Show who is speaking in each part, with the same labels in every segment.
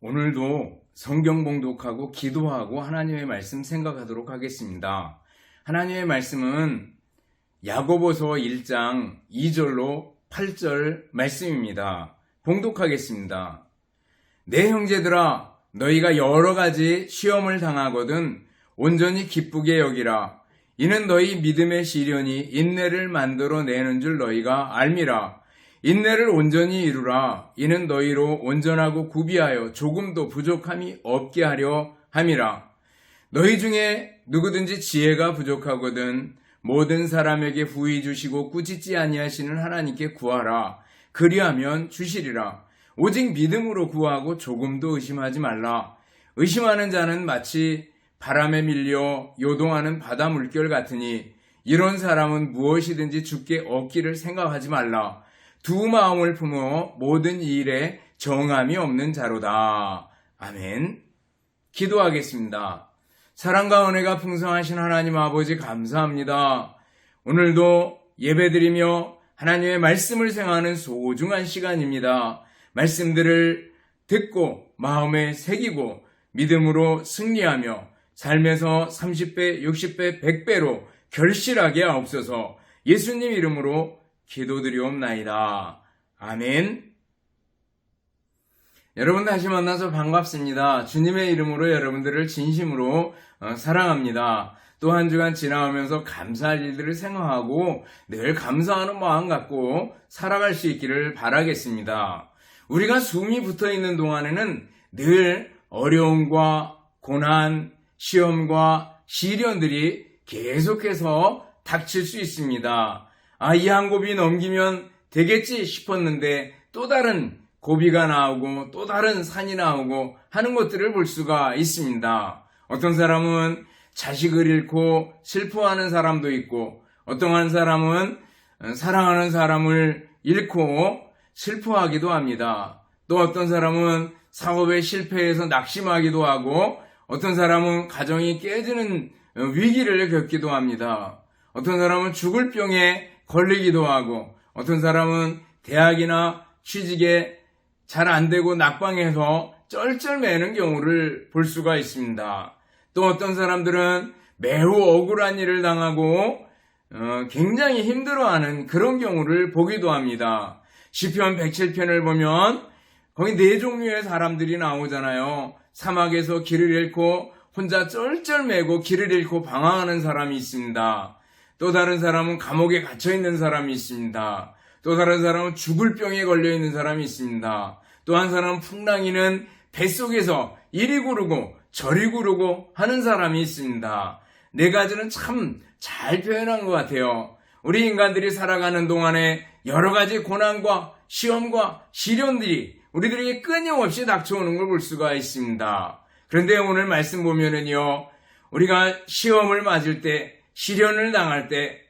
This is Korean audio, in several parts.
Speaker 1: 오늘도 성경 봉독하고 기도하고 하나님의 말씀 생각하도록 하겠습니다. 하나님의 말씀은 야고보서 1장 2절로 8절 말씀입니다. 봉독하겠습니다. 내 형제들아, 너희가 여러 가지 시험을 당하거든 온전히 기쁘게 여기라. 이는 너희 믿음의 시련이 인내를 만들어내는 줄 너희가 알미라. 인내를 온전히 이루라. 이는 너희로 온전하고 구비하여 조금도 부족함이 없게 하려 함이라. 너희 중에 누구든지 지혜가 부족하거든 모든 사람에게 부히 주시고 꾸짖지 아니하시는 하나님께 구하라. 그리하면 주시리라. 오직 믿음으로 구하고 조금도 의심하지 말라. 의심하는 자는 마치 바람에 밀려 요동하는 바다 물결 같으니 이런 사람은 무엇이든지 주께 얻기를 생각하지 말라. 두 마음을 품어 모든 일에 정함이 없는 자로다. 아멘. 기도하겠습니다. 사랑과 은혜가 풍성하신 하나님 아버지 감사합니다. 오늘도 예배드리며 하나님의 말씀을 생각하는 소중한 시간입니다. 말씀들을 듣고 마음에 새기고 믿음으로 승리하며 삶에서 30배, 60배, 100배로 결실하게 하옵소서. 예수님 이름으로 기도드리옵나이다. 아멘. 여러분 다시 만나서 반갑습니다. 주님의 이름으로 여러분들을 진심으로 사랑합니다. 또 한 주간 지나가면서 감사할 일들을 생각하고 늘 감사하는 마음 갖고 살아갈 수 있기를 바라겠습니다. 우리가 숨이 붙어있는 동안에는 늘 어려움과 고난, 시험과 시련들이 계속해서 닥칠 수 있습니다. 이 한 고비 넘기면 되겠지 싶었는데 또 다른 고비가 나오고 또 다른 산이 나오고 하는 것들을 볼 수가 있습니다. 어떤 사람은 자식을 잃고 슬퍼하는 사람도 있고 어떤 사람은 사랑하는 사람을 잃고 슬퍼하기도 합니다. 또 어떤 사람은 사업에 실패해서 낙심하기도 하고 어떤 사람은 가정이 깨지는 위기를 겪기도 합니다. 어떤 사람은 죽을 병에 걸리기도 하고 어떤 사람은 대학이나 취직에 잘 안되고 낙방해서 쩔쩔매는 경우를 볼 수가 있습니다. 또 어떤 사람들은 매우 억울한 일을 당하고 굉장히 힘들어하는 그런 경우를 보기도 합니다. 시편 107편을 보면 거기 네 종류의 사람들이 나오잖아요. 사막에서 길을 잃고 혼자 쩔쩔매고 길을 잃고 방황하는 사람이 있습니다. 또 다른 사람은 감옥에 갇혀있는 사람이 있습니다. 또 다른 사람은 죽을 병에 걸려있는 사람이 있습니다. 또 한 사람은 풍랑이는 뱃속에서 이리 구르고 저리 구르고 하는 사람이 있습니다. 네 가지는 참 잘 표현한 것 같아요. 우리 인간들이 살아가는 동안에 여러 가지 고난과 시험과 시련들이 우리들에게 끊임없이 닥쳐오는 걸 볼 수가 있습니다. 그런데 오늘 말씀 보면은요, 우리가 시험을 맞을 때 시련을 당할 때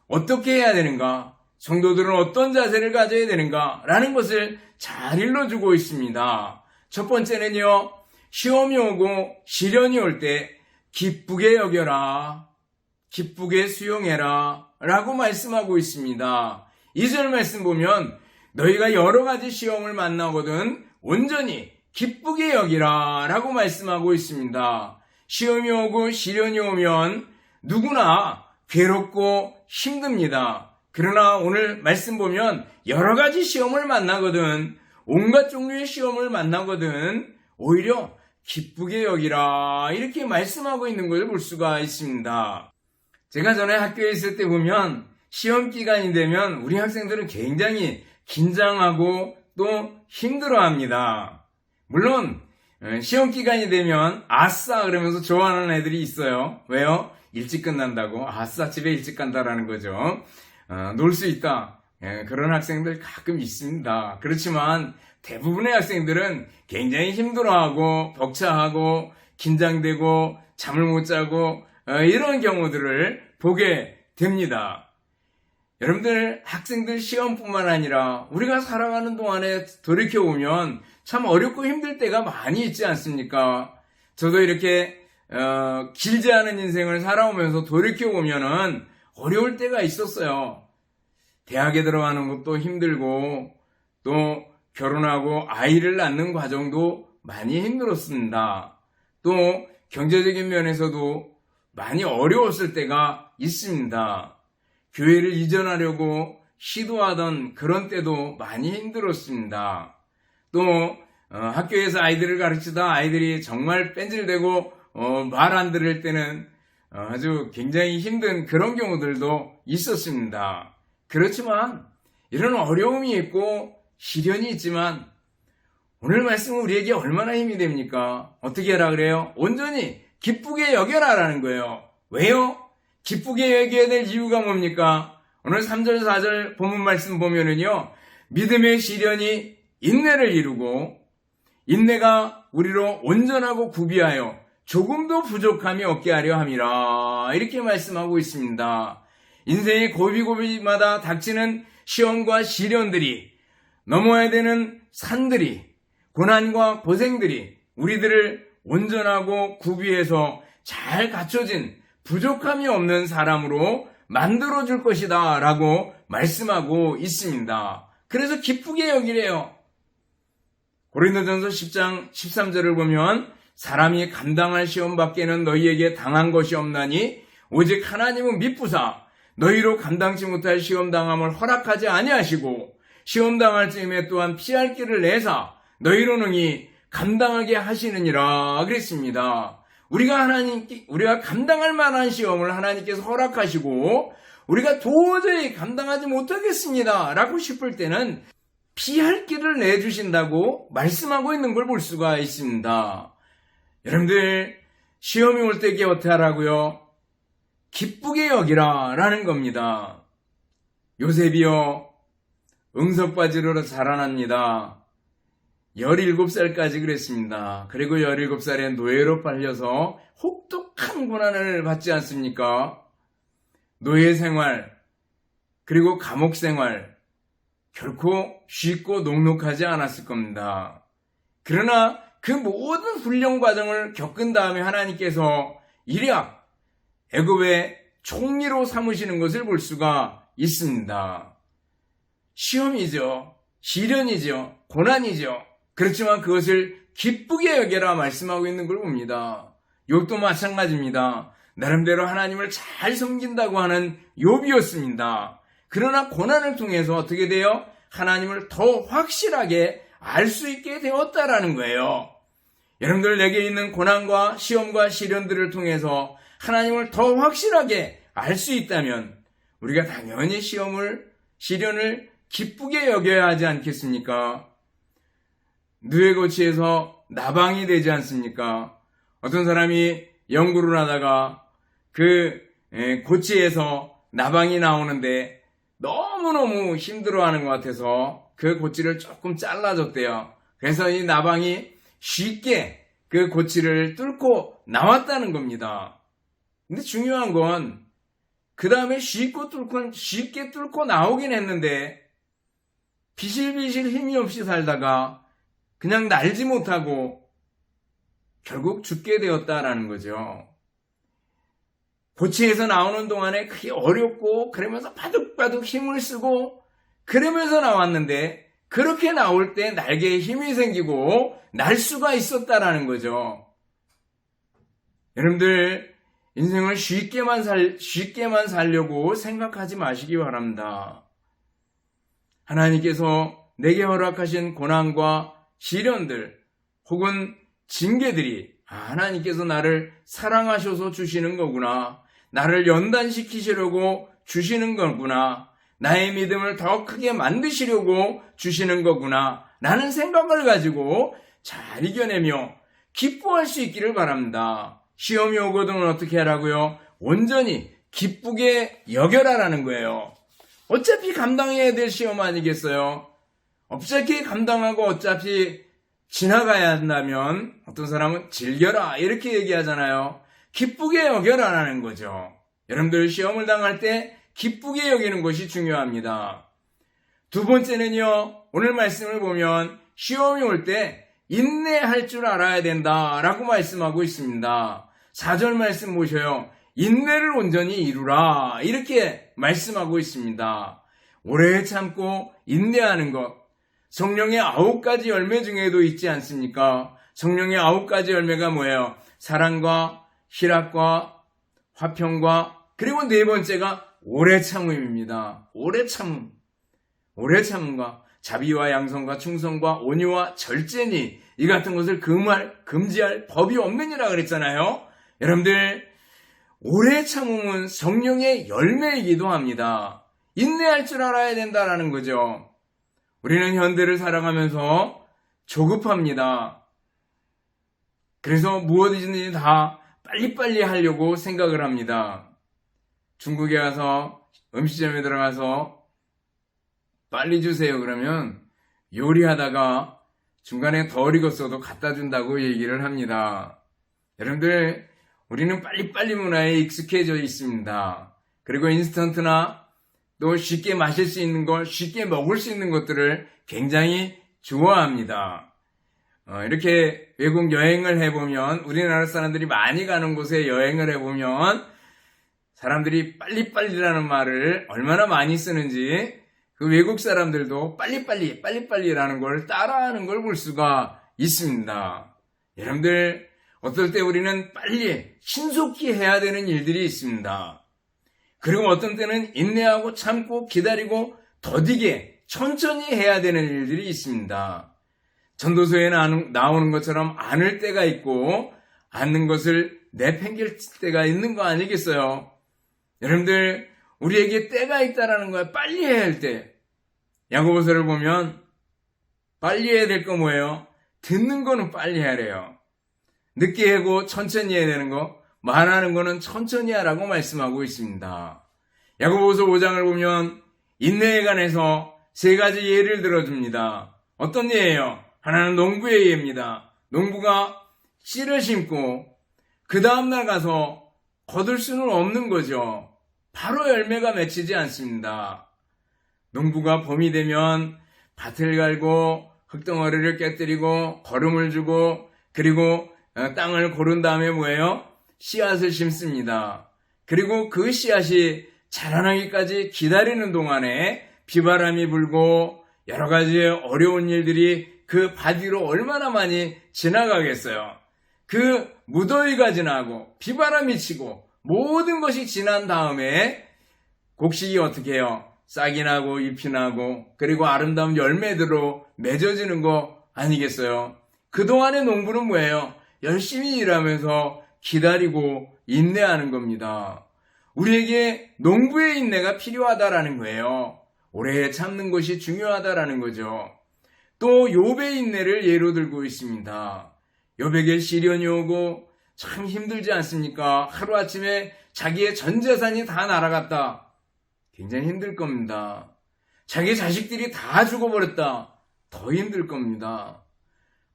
Speaker 1: 어떻게 해야 되는가? 성도들은 어떤 자세를 가져야 되는가? 라는 것을 잘 일러주고 있습니다. 첫 번째는요, 시험이 오고 시련이 올 때 기쁘게 여겨라. 기쁘게 수용해라. 라고 말씀하고 있습니다. 2절 말씀 보면 너희가 여러 가지 시험을 만나거든 온전히 기쁘게 여기라. 라고 말씀하고 있습니다. 시험이 오고 시련이 오면 누구나 괴롭고 힘듭니다. 그러나 오늘 말씀 보면 여러 가지 시험을 만나거든 온갖 종류의 시험을 만나거든 오히려 기쁘게 여기라 이렇게 말씀하고 있는 걸 볼 수가 있습니다. 제가 전에 학교에 있을 때 보면 시험 기간이 되면 우리 학생들은 굉장히 긴장하고 또 힘들어합니다. 물론 시험 기간이 되면 아싸 그러면서 좋아하는 애들이 있어요. 왜요? 일찍 끝난다고 아싸 집에 일찍 간다라는 거죠. 놀 수 있다. 그런 학생들 가끔 있습니다. 그렇지만 대부분의 학생들은 굉장히 힘들어하고 벅차하고 긴장되고 잠을 못 자고 이런 경우들을 보게 됩니다. 여러분들 학생들 시험뿐만 아니라 우리가 살아가는 동안에 돌이켜보면 참 어렵고 힘들 때가 많이 있지 않습니까? 저도 이렇게 길지 않은 인생을 살아오면서 돌이켜보면은 어려울 때가 있었어요. 대학에 들어가는 것도 힘들고 또 결혼하고 아이를 낳는 과정도 많이 힘들었습니다. 또 경제적인 면에서도 많이 어려웠을 때가 있습니다. 교회를 이전하려고 시도하던 그런 때도 많이 힘들었습니다. 또 학교에서 아이들을 가르치다 아이들이 정말 뺀질대고 말 안 들을 때는 아주 굉장히 힘든 그런 경우들도 있었습니다. 그렇지만 이런 어려움이 있고 시련이 있지만 오늘 말씀은 우리에게 얼마나 힘이 됩니까? 어떻게 하라 그래요? 온전히 기쁘게 여겨라라는 거예요. 왜요? 기쁘게 여겨야 될 이유가 뭡니까? 오늘 3절 4절 본문 말씀 보면은요, 믿음의 시련이 인내를 이루고 인내가 우리로 온전하고 구비하여 조금도 부족함이 없게 하려 함이라, 이렇게 말씀하고 있습니다. 인생의 고비고비마다 닥치는 시험과 시련들이, 넘어야 되는 산들이, 고난과 고생들이 우리들을 온전하고 구비해서 잘 갖춰진 부족함이 없는 사람으로 만들어줄 것이다 라고 말씀하고 있습니다. 그래서 기쁘게 여기래요. 고린도전서 10장 13절을 보면 사람이 감당할 시험 밖에는 너희에게 당한 것이 없나니 오직 하나님은 미쁘사 너희로 감당치 못할 시험 당함을 허락하지 아니하시고 시험 당할 즈음에 또한 피할 길을 내사 너희로 능히 감당하게 하시느니라 그랬습니다. 우리가 감당할 만한 시험을 하나님께서 허락하시고 우리가 도저히 감당하지 못하겠습니다 라고 싶을 때는 피할 길을 내주신다고 말씀하고 있는 걸 볼 수가 있습니다. 여러분들, 시험이 올 때 어떻게 하라고요? 기쁘게 여기라 라는 겁니다. 요셉이요, 응석바지로 자라납니다. 17살까지 그랬습니다. 그리고 17살에 노예로 팔려서 혹독한 고난을 받지 않습니까? 노예 생활, 그리고 감옥 생활, 결코 쉽고 녹록하지 않았을 겁니다. 그러나 그 모든 훈련 과정을 겪은 다음에 하나님께서 일약 애굽의 총리로 삼으시는 것을 볼 수가 있습니다. 시험이죠. 시련이죠. 고난이죠. 그렇지만 그것을 기쁘게 여겨라 말씀하고 있는 걸 봅니다. 욥도 마찬가지입니다. 나름대로 하나님을 잘 섬긴다고 하는 욥이었습니다. 그러나 고난을 통해서 어떻게 돼요? 하나님을 더 확실하게 알 수 있게 되었다라는 거예요. 여러분들, 내게 있는 고난과 시험과 시련들을 통해서 하나님을 더 확실하게 알 수 있다면 우리가 당연히 시련을 기쁘게 여겨야 하지 않겠습니까? 누에고치에서 나방이 되지 않습니까? 어떤 사람이 연구를 하다가 그 고치에서 나방이 나오는데 너무너무 힘들어하는 것 같아서 그 고치를 조금 잘라줬대요. 그래서 이 나방이 쉽게 그 고치를 뚫고 나왔다는 겁니다. 근데 중요한 건 그 다음에 쉽게 뚫고 나오긴 했는데 비실비실 힘이 없이 살다가 그냥 날지 못하고 결국 죽게 되었다라는 거죠. 고치에서 나오는 동안에 그게 어렵고 그러면서 바득바득 힘을 쓰고 그러면서 나왔는데 그렇게 나올 때 날개에 힘이 생기고 날 수가 있었다라는 거죠. 여러분들, 인생을 쉽게만 살려고 생각하지 마시기 바랍니다. 하나님께서 내게 허락하신 고난과 시련들 혹은 징계들이 하나님께서 나를 사랑하셔서 주시는 거구나, 나를 연단시키시려고 주시는 거구나, 나의 믿음을 더 크게 만드시려고 주시는 거구나 라는 생각을 가지고 잘 이겨내며 기뻐할 수 있기를 바랍니다. 시험이 오거든 어떻게 하라고요? 온전히 기쁘게 여겨라라는 거예요. 어차피 감당해야 될 시험 아니겠어요? 어차피 감당하고 어차피 지나가야 한다면 어떤 사람은 즐겨라 이렇게 얘기하잖아요. 기쁘게 여겨라라는 거죠. 여러분들, 시험을 당할 때 기쁘게 여기는 것이 중요합니다. 두 번째는요, 오늘 말씀을 보면 시험이 올 때 인내할 줄 알아야 된다라고 말씀하고 있습니다. 4절 말씀 보셔요. 인내를 온전히 이루라 이렇게 말씀하고 있습니다. 오래 참고 인내하는 것, 성령의 9가지 열매 중에도 있지 않습니까? 성령의 9가지 열매가 뭐예요? 사랑과 희락과 화평과 그리고 네 번째가 오래 참음입니다. 오래 참음. 오래 참음과 자비와 양성과 충성과 온유와 절제니 이 같은 것을 금지할 법이 없느니라 그랬잖아요. 여러분들, 오래 참음은 성령의 열매이기도 합니다. 인내할 줄 알아야 된다라는 거죠. 우리는 현대를 살아가면서 조급합니다. 그래서 무엇이든지 다 빨리빨리 하려고 생각을 합니다. 중국에 가서 음식점에 들어가서 빨리 주세요 그러면 요리하다가 중간에 덜 익었어도 갖다 준다고 얘기를 합니다. 여러분들, 우리는 빨리빨리 문화에 익숙해져 있습니다. 그리고 인스턴트나 또 쉽게 마실 수 있는 것, 쉽게 먹을 수 있는 것들을 굉장히 좋아합니다. 이렇게 외국 여행을 해보면, 우리나라 사람들이 많이 가는 곳에 여행을 해보면 사람들이 빨리빨리라는 말을 얼마나 많이 쓰는지 그 외국 사람들도 빨리빨리라는 걸 따라하는 걸 볼 수가 있습니다. 여러분들, 어떨 때 우리는 빨리 신속히 해야 되는 일들이 있습니다. 그리고 어떤 때는 인내하고 참고 기다리고 더디게 천천히 해야 되는 일들이 있습니다. 전도서에 나오는 것처럼 안을 때가 있고 않는 것을 내팽길 때가 있는 거 아니겠어요? 여러분들, 우리에게 때가 있다라는 거야. 빨리 해야 할 때. 야고보서를 보면 빨리 해야 될 거 뭐예요? 듣는 거는 빨리 해야 돼요. 늦게 하고 천천히 해야 되는 거, 말하는 거는 천천히 하라고 말씀하고 있습니다. 야고보서 5장을 보면 인내에 관해서 3가지 예를 들어줍니다. 어떤 예예요? 하나는 농부의 예입니다. 농부가 씨를 심고 그 다음날 가서 거둘 수는 없는 거죠. 바로 열매가 맺히지 않습니다. 농부가 봄이 되면 밭을 갈고 흙덩어리를 깨뜨리고 거름을 주고 그리고 땅을 고른 다음에 뭐예요? 씨앗을 심습니다. 그리고 그 씨앗이 자라나기까지 기다리는 동안에 비바람이 불고 여러 가지 어려운 일들이 그 밭 위로 얼마나 많이 지나가겠어요. 그 무더위가 지나고 비바람이 치고 모든 것이 지난 다음에 곡식이 어떻게 해요? 싹이 나고 잎이 나고 그리고 아름다운 열매들로 맺어지는 거 아니겠어요? 그동안의 농부는 뭐예요? 열심히 일하면서 기다리고 인내하는 겁니다. 우리에게 농부의 인내가 필요하다라는 거예요. 오래 참는 것이 중요하다라는 거죠. 또 욥의 인내를 예로 들고 있습니다. 욥에게 시련이 오고 참 힘들지 않습니까? 하루아침에 자기의 전 재산이 다 날아갔다. 굉장히 힘들 겁니다. 자기 자식들이 다 죽어버렸다. 더 힘들 겁니다.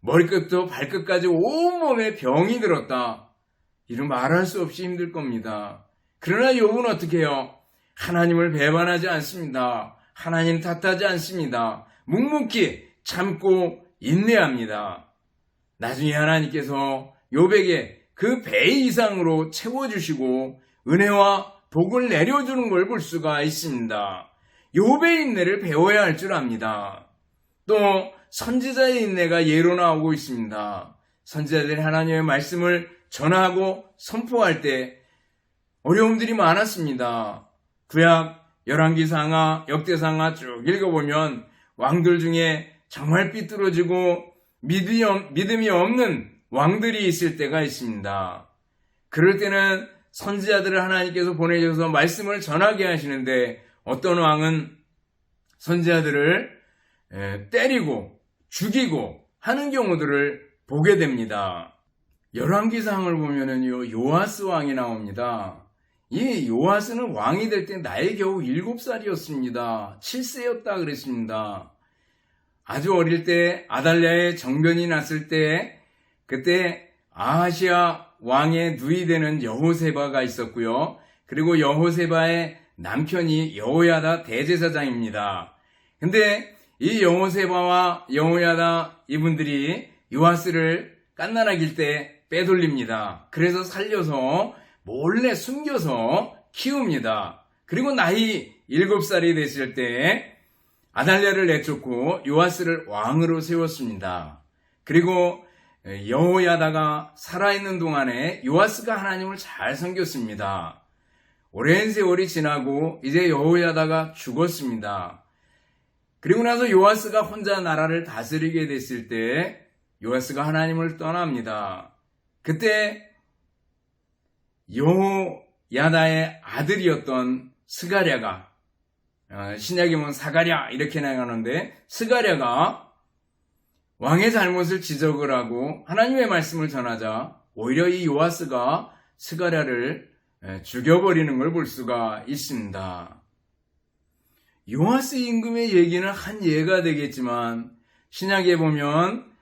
Speaker 1: 머리끝부터 발끝까지 온몸에 병이 들었다. 이런 말할 수 없이 힘들 겁니다. 그러나 욥은 어떻게 해요? 하나님을 배반하지 않습니다. 하나님 탓하지 않습니다. 묵묵히 참고 인내합니다. 나중에 하나님께서 욥에게 그 배 이상으로 채워주시고 은혜와 복을 내려주는 걸 볼 수가 있습니다. 욥의 인내를 배워야 할 줄 압니다. 또 선지자의 인내가 예로 나오고 있습니다. 선지자들이 하나님의 말씀을 전하고 선포할 때 어려움들이 많았습니다. 구약 열왕기상하, 역대상하 쭉 읽어보면 왕들 중에 정말 삐뚤어지고 믿음이 없는 왕들이 있을 때가 있습니다. 그럴 때는 선지자들을 하나님께서 보내셔서 말씀을 전하게 하시는데 어떤 왕은 선지자들을 때리고 죽이고 하는 경우들을 보게 됩니다. 열왕기상을 보면은요, 요아스 왕이 나옵니다. 이 요아스는 왕이 될 때 나이 겨우 7살이었습니다. 7세였다 그랬습니다. 아주 어릴 때 아달랴의 정변이 났을 때 그때 아하시아 왕의 누이 되는 여호세바가 있었고요. 그리고 여호세바의 남편이 여호야다 대제사장입니다. 근데 이 여호세바와 여호야다 이분들이 요아스를 갓난아기일 때 빼돌립니다. 그래서 살려서 몰래 숨겨서 키웁니다. 그리고 나이 7살이 됐을 때 아달랴를 내쫓고 요아스를 왕으로 세웠습니다. 그리고 여호야다가 살아있는 동안에 요아스가 하나님을 잘 섬겼습니다. 오랜 세월이 지나고 이제 여호야다가 죽었습니다. 그리고 나서 요아스가 혼자 나라를 다스리게 됐을 때 요아스가 하나님을 떠납니다. 그때 여호야다의 아들이었던 스가랴가, 신약에 보면 사가랴 이렇게 나가는데, 스가랴가 왕의 잘못을 지적을 하고 하나님의 말씀을 전하자 오히려 이 요아스가 스가랴를 죽여버리는 걸 볼 수가 있습니다. 요아스 임금의 얘기는 한 예가 되겠지만 신약에 보면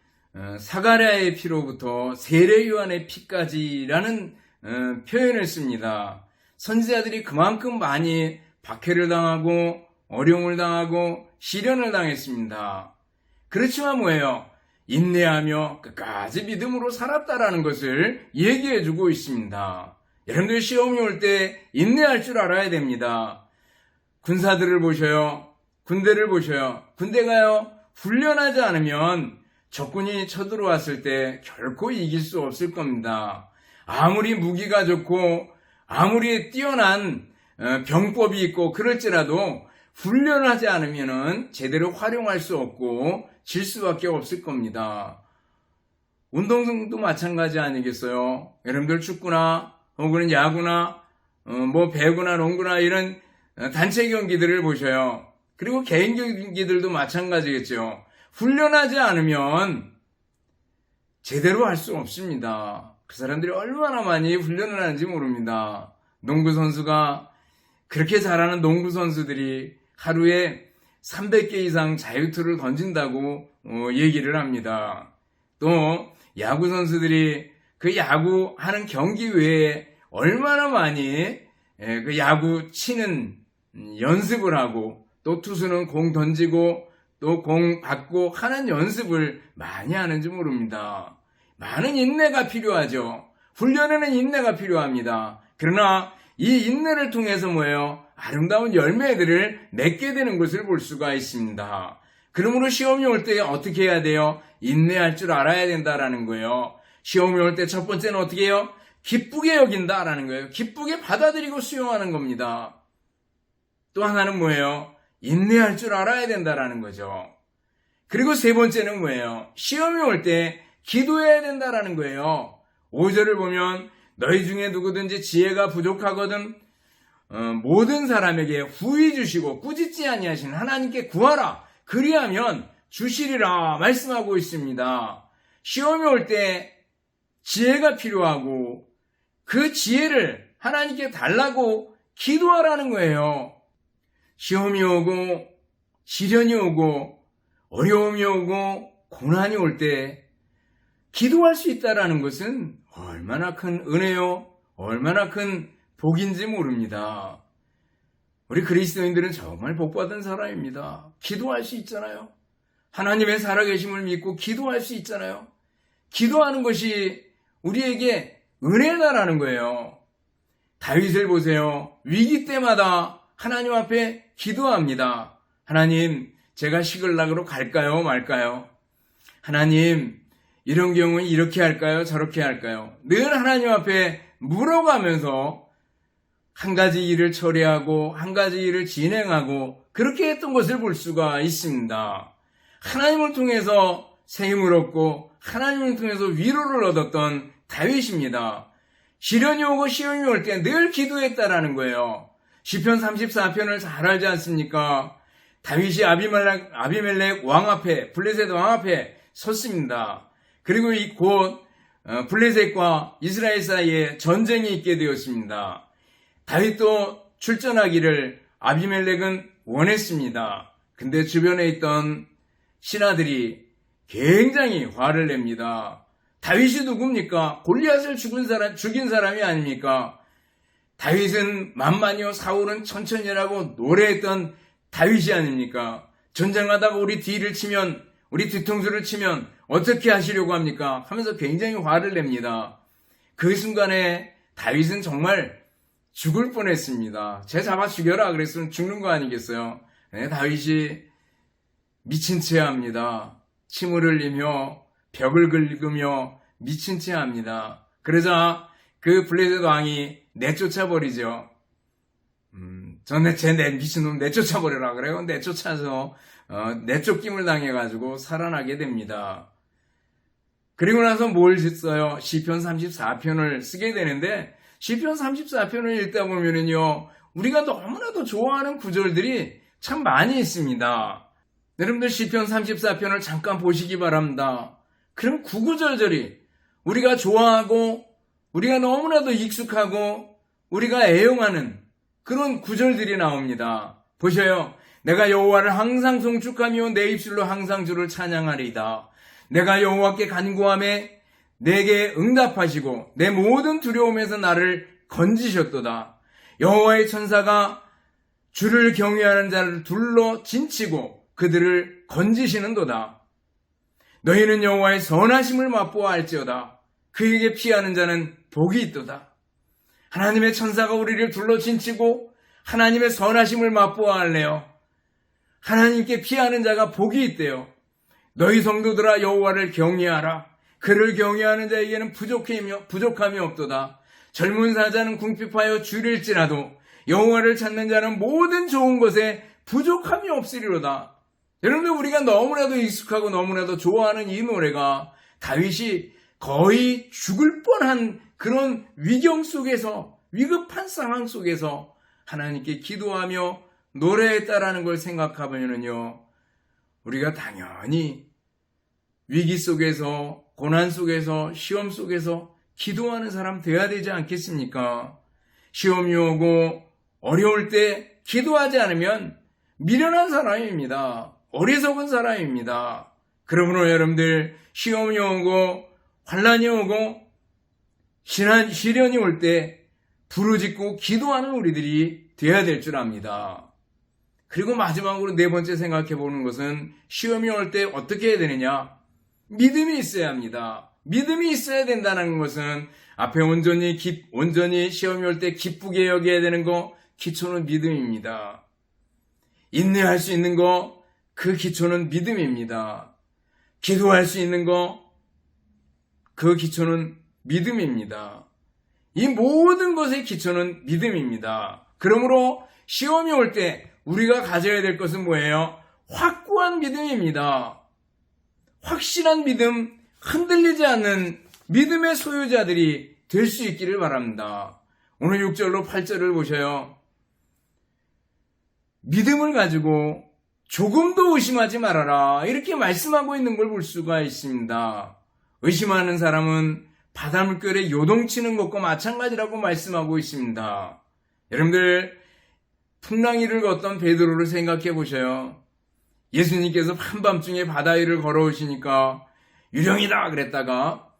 Speaker 1: 사가랴의 피로부터 세례 요한의 피까지라는 표현을 씁니다. 선지자들이 그만큼 많이 박해를 당하고 어려움을 당하고 시련을 당했습니다. 그렇지만 뭐예요? 인내하며 끝까지 믿음으로 살았다라는 것을 얘기해주고 있습니다. 여러분들 시험이 올 때 인내할 줄 알아야 됩니다. 군사들을 보셔요. 군대를 보셔요. 군대가요, 훈련하지 않으면 적군이 쳐들어왔을 때 결코 이길 수 없을 겁니다. 아무리 무기가 좋고 아무리 뛰어난 병법이 있고 그럴지라도 훈련을 하지 않으면 제대로 활용할 수 없고 질 수밖에 없을 겁니다. 운동도 마찬가지 아니겠어요? 여러분들 축구나 혹은 야구나 배구나 농구나 이런 단체 경기들을 보셔요. 그리고 개인 경기들도 마찬가지겠죠. 훈련하지 않으면 제대로 할 수 없습니다. 그 사람들이 얼마나 많이 훈련을 하는지 모릅니다. 농구 선수가, 그렇게 잘하는 농구 선수들이 하루에 300개 이상 자유투를 던진다고 얘기를 합니다. 또 야구 선수들이 그 야구하는 경기 외에 얼마나 많이 그 야구 치는 연습을 하고, 또 투수는 공 던지고 또 공 받고 하는 연습을 많이 하는지 모릅니다. 많은 인내가 필요하죠. 훈련에는 인내가 필요합니다. 그러나 이 인내를 통해서 뭐예요? 아름다운 열매들을 맺게 되는 것을 볼 수가 있습니다. 그러므로 시험이 올 때 어떻게 해야 돼요? 인내할 줄 알아야 된다라는 거예요. 시험이 올 때 첫 번째는 어떻게 해요? 기쁘게 여긴다라는 거예요. 기쁘게 받아들이고 수용하는 겁니다. 또 하나는 뭐예요? 인내할 줄 알아야 된다라는 거죠. 그리고 세 번째는 뭐예요? 시험이 올 때 기도해야 된다라는 거예요. 5절을 보면 너희 중에 누구든지 지혜가 부족하거든 모든 사람에게 후히 주시고 꾸짖지 아니하신 하나님께 구하라. 그리하면 주시리라 말씀하고 있습니다. 시험이 올 때 지혜가 필요하고 그 지혜를 하나님께 달라고 기도하라는 거예요. 시험이 오고 시련이 오고 어려움이 오고 고난이 올 때 기도할 수 있다는 것은 얼마나 큰 은혜요, 얼마나 큰 복인지 모릅니다. 우리 그리스도인들은 정말 복받은 사람입니다. 기도할 수 있잖아요. 하나님의 살아계심을 믿고 기도할 수 있잖아요. 기도하는 것이 우리에게 은혜다라는 거예요. 다윗을 보세요. 위기 때마다 하나님 앞에 기도합니다. 하나님, 제가 시글락으로 갈까요, 말까요? 하나님, 이런 경우는 이렇게 할까요, 저렇게 할까요? 늘 하나님 앞에 물어가면서 한 가지 일을 처리하고 한 가지 일을 진행하고 그렇게 했던 것을 볼 수가 있습니다. 하나님을 통해서 새 힘을 얻고 하나님을 통해서 위로를 얻었던 다윗입니다. 시련이 오고 시험이 올 때 늘 기도했다라는 거예요. 시편 34편을 잘 알지 않습니까? 다윗이 아비멜렉 왕 앞에, 블레셋 왕 앞에 섰습니다. 그리고 곧 블레셋과 이스라엘 사이에 전쟁이 있게 되었습니다. 다윗도 출전하기를 아비멜렉은 원했습니다. 근데 주변에 있던 신하들이 굉장히 화를 냅니다. 다윗이 누굽니까? 골리앗을 죽인 사람이 아닙니까? 다윗은 만만히요, 사울은 천천히라고 노래했던 다윗이 아닙니까? 전쟁하다가 우리 뒤를 치면, 우리 뒤통수를 치면 어떻게 하시려고 합니까? 하면서 굉장히 화를 냅니다. 그 순간에 다윗은 정말 죽을 뻔했습니다. 쟤 잡아 죽여라 그랬으면 죽는 거 아니겠어요? 네, 다윗이 미친 채 합니다. 침을 흘리며 벽을 긁으며 미친 채 합니다. 그러자 그 블레셋 왕이 내쫓아버리죠. 쟤 미친놈 내쫓아버려라 그래요. 내쫓아서 내쫓김을 당해가지고 살아나게 됩니다. 그리고 나서 뭘 써요? 시편 34편을 쓰게 되는데 시편 34편을 읽다 보면은요, 우리가 너무나도 좋아하는 구절들이 참 많이 있습니다. 여러분들 시편 34편을 잠깐 보시기 바랍니다. 그럼 구구절절이 우리가 좋아하고 우리가 너무나도 익숙하고 우리가 애용하는 그런 구절들이 나옵니다. 보셔요. 내가 여호와를 항상 송축하며 내 입술로 항상 주를 찬양하리이다. 내가 여호와께 간구하매 내게 응답하시고 내 모든 두려움에서 나를 건지셨도다. 여호와의 천사가 주를 경외하는 자를 둘러 진치고 그들을 건지시는도다. 너희는 여호와의 선하심을 맛보아 알지어다. 그에게 피하는 자는 복이 있도다. 하나님의 천사가 우리를 둘러 진치고 하나님의 선하심을 맛보아 알래요. 하나님께 피하는 자가 복이 있대요. 너희 성도들아 여호와를 경외하라. 그를 경외하는 자에게는 부족함이 없도다. 젊은 사자는 궁핍하여 줄일지라도 여호와를 찾는 자는 모든 좋은 것에 부족함이 없으리로다. 여러분들, 우리가 너무나도 익숙하고 너무나도 좋아하는 이 노래가 다윗이 거의 죽을 뻔한 그런 위경 속에서, 위급한 상황 속에서 하나님께 기도하며 노래했다라는 걸 생각하면요, 우리가 당연히 위기 속에서, 고난 속에서, 시험 속에서 기도하는 사람 돼야 되지 않겠습니까? 시험이 오고 어려울 때 기도하지 않으면 미련한 사람입니다. 어리석은 사람입니다. 그러므로 여러분들, 시험이 오고 환난이 오고 시련이 올 때 부르짖고 기도하는 우리들이 돼야 될 줄 압니다. 그리고 마지막으로 네 번째 생각해 보는 것은 시험이 올 때 어떻게 해야 되느냐? 믿음이 있어야 합니다. 믿음이 있어야 된다는 것은 앞에 온전히 시험이 올 때 기쁘게 여겨야 되는 거, 기초는 믿음입니다. 인내할 수 있는 거, 그 기초는 믿음입니다. 기도할 수 있는 거, 그 기초는 믿음입니다. 이 모든 것의 기초는 믿음입니다. 그러므로 시험이 올 때 우리가 가져야 될 것은 뭐예요? 확고한 믿음입니다. 확실한 믿음, 흔들리지 않는 믿음의 소유자들이 될 수 있기를 바랍니다. 오늘 6절로 8절을 보셔요. 믿음을 가지고 조금도 의심하지 말아라, 이렇게 말씀하고 있는 걸 볼 수가 있습니다. 의심하는 사람은 바닷물결에 요동치는 것과 마찬가지라고 말씀하고 있습니다. 여러분들, 풍랑이를 걷던 베드로를 생각해 보셔요. 예수님께서 한밤중에 바다 위를 걸어오시니까 유령이다 그랬다가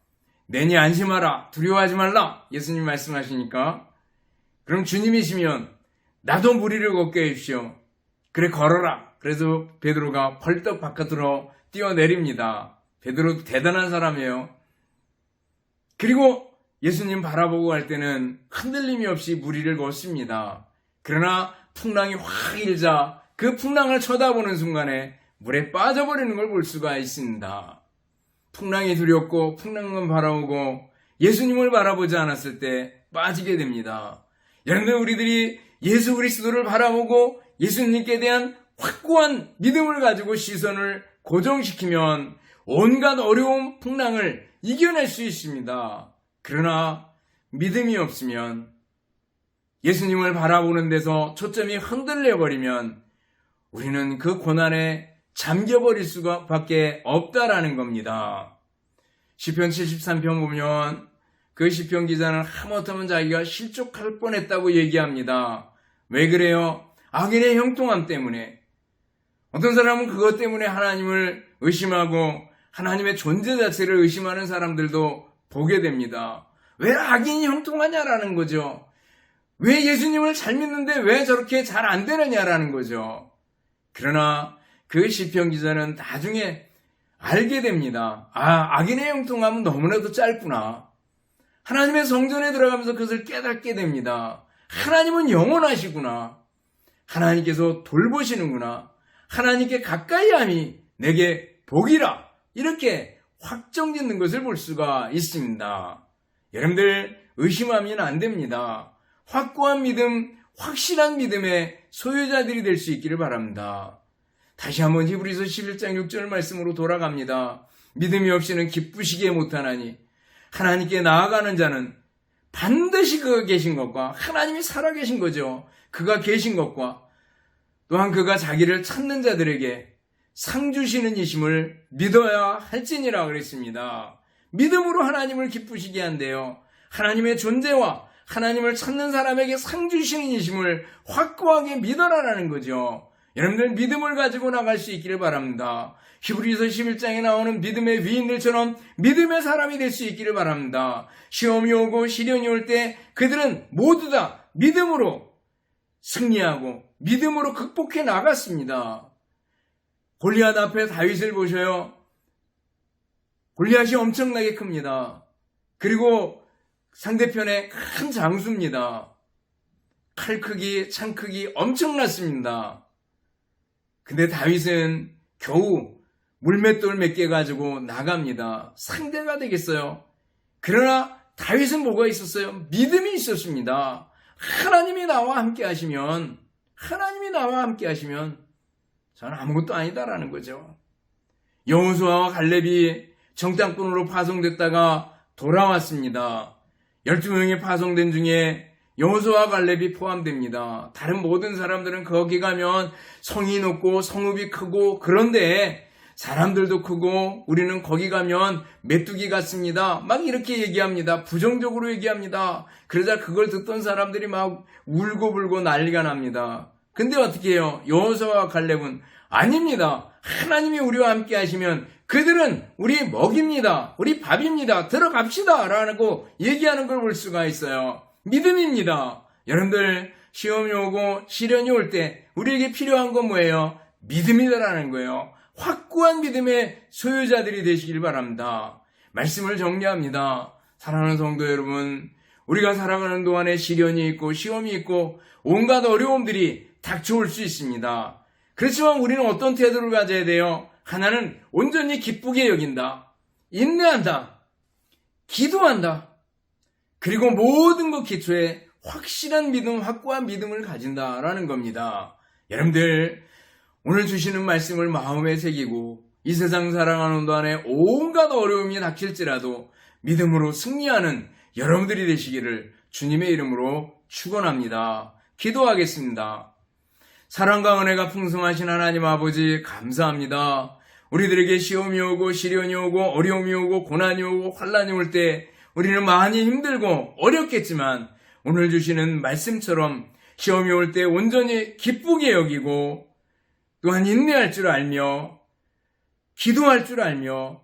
Speaker 1: 내니 안심하라, 두려워하지 말라, 예수님 말씀하시니까 그럼 주님이시면 나도 물 위를 걷게 해주시오. 그래, 걸어라. 그래서 베드로가 벌떡 바깥으로 뛰어내립니다. 베드로 대단한 사람이에요. 그리고 예수님 바라보고 갈 때는 흔들림이 없이 물 위를 걷습니다. 그러나 풍랑이 확 일자 그 풍랑을 쳐다보는 순간에 물에 빠져버리는 걸 볼 수가 있습니다. 풍랑이 두렵고 풍랑만 바라보고 예수님을 바라보지 않았을 때 빠지게 됩니다. 여러분들, 우리들이 예수 그리스도를 바라보고 예수님께 대한 확고한 믿음을 가지고 시선을 고정시키면 온갖 어려운 풍랑을 이겨낼 수 있습니다. 그러나 믿음이 없으면, 예수님을 바라보는 데서 초점이 흔들려버리면 우리는 그 고난에 잠겨버릴 수밖에 없다라는 겁니다. 시편 73편 보면 그 시편 기자는 하마터면 자기가 실족할 뻔했다고 얘기합니다. 왜 그래요? 악인의 형통함 때문에. 어떤 사람은 그것 때문에 하나님을 의심하고 하나님의 존재 자체를 의심하는 사람들도 보게 됩니다. 왜 악인이 형통하냐라는 거죠. 왜 예수님을 잘 믿는데 왜 저렇게 잘 안 되느냐라는 거죠. 그러나 그 시편 기자는 나중에 알게 됩니다. 악인의 형통함은 너무나도 짧구나. 하나님의 성전에 들어가면서 그것을 깨닫게 됩니다. 하나님은 영원하시구나. 하나님께서 돌보시는구나. 하나님께 가까이함이 내게 복이라. 이렇게 확정짓는 것을 볼 수가 있습니다. 여러분들 의심하면 안 됩니다. 확고한 믿음, 확실한 믿음의 소유자들이 될 수 있기를 바랍니다. 다시 한번 히브리서 11장 6절 말씀으로 돌아갑니다. 믿음이 없이는 기쁘시게 못하나니 하나님께 나아가는 자는 반드시 그가 계신 것과 하나님이 살아계신 거죠. 그가 계신 것과 또한 그가 자기를 찾는 자들에게 상 주시는 이심을 믿어야 할지니라 그랬습니다. 믿음으로 하나님을 기쁘시게 한대요. 하나님의 존재와 하나님을 찾는 사람에게 상 주시는 이심을 확고하게 믿어라라는 거죠. 여러분들 믿음을 가지고 나갈 수 있기를 바랍니다. 히브리서 11장에 나오는 믿음의 위인들처럼 믿음의 사람이 될 수 있기를 바랍니다. 시험이 오고 시련이 올 때 그들은 모두 다 믿음으로 승리하고 믿음으로 극복해 나갔습니다. 골리앗 앞에 다윗을 보셔요. 골리앗이 엄청나게 큽니다. 그리고 상대편에 큰 장수입니다. 칼 크기, 창 크기 엄청났습니다. 근데 다윗은 겨우 물맷돌 몇 개 가지고 나갑니다. 상대가 되겠어요. 그러나 다윗은 뭐가 있었어요? 믿음이 있었습니다. 하나님이 나와 함께 하시면 저는 아무것도 아니다라는 거죠. 여호수아와 갈렙이 정탐꾼으로 파송됐다가 돌아왔습니다. 12명이 파송된 중에 여호수아와 갈렙이 포함됩니다. 다른 모든 사람들은 거기 가면 성이 높고 성읍이 크고 그런데 사람들도 크고 우리는 거기 가면 메뚜기 같습니다. 막 이렇게 얘기합니다. 부정적으로 얘기합니다. 그러자 그걸 듣던 사람들이 막 울고불고 난리가 납니다. 근데 어떻게 해요? 여호수아와 갈렙은 아닙니다. 하나님이 우리와 함께 하시면 그들은 우리 먹입니다. 우리 밥입니다. 들어갑시다 라고 얘기하는 걸 볼 수가 있어요. 믿음입니다. 여러분들 시험이 오고 시련이 올 때 우리에게 필요한 건 뭐예요? 믿음이다라는 거예요. 확고한 믿음의 소유자들이 되시길 바랍니다. 말씀을 정리합니다. 사랑하는 성도 여러분, 우리가 살아가는 동안에 시련이 있고 시험이 있고 온갖 어려움들이 닥쳐올 수 있습니다. 그렇지만 우리는 어떤 태도를 가져야 돼요? 하나는 온전히 기쁘게 여긴다. 인내한다. 기도한다. 그리고 모든 것 기초에 확실한 믿음, 확고한 믿음을 가진다라는 겁니다. 여러분들 오늘 주시는 말씀을 마음에 새기고 이 세상 살아가는 동안에 온갖 어려움이 닥칠지라도 믿음으로 승리하는 여러분들이 되시기를 주님의 이름으로 축원합니다. 기도하겠습니다. 사랑과 은혜가 풍성하신 하나님 아버지 감사합니다. 우리들에게 시험이 오고 시련이 오고 어려움이 오고 고난이 오고 환난이 올 때 우리는 많이 힘들고 어렵겠지만 오늘 주시는 말씀처럼 시험이 올 때 온전히 기쁘게 여기고 또한 인내할 줄 알며 기도할 줄 알며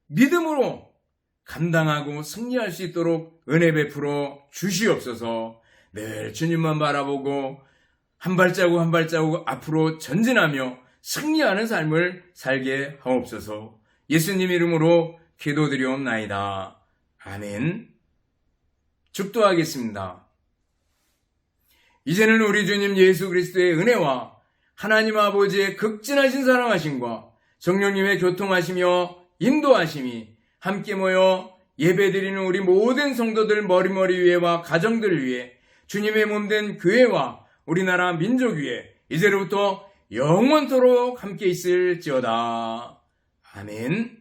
Speaker 1: 믿음으로 감당하고 승리할 수 있도록 은혜 베풀어 주시옵소서. 늘 주님만 바라보고 한 발자국 한 발자국 앞으로 전진하며 승리하는 삶을 살게 하옵소서. 예수님 이름으로 기도드리옵나이다. 아멘. 축도하겠습니다. 이제는 우리 주님 예수 그리스도의 은혜와 하나님 아버지의 극진하신 사랑하심과 성령님의 교통하시며 인도하심이 함께 모여 예배드리는 우리 모든 성도들 머리머리 위에와 가정들 위에 주님의 몸된 교회와 우리나라 민족 위에 이제로부터 영원토록 함께 있을지어다. 아멘.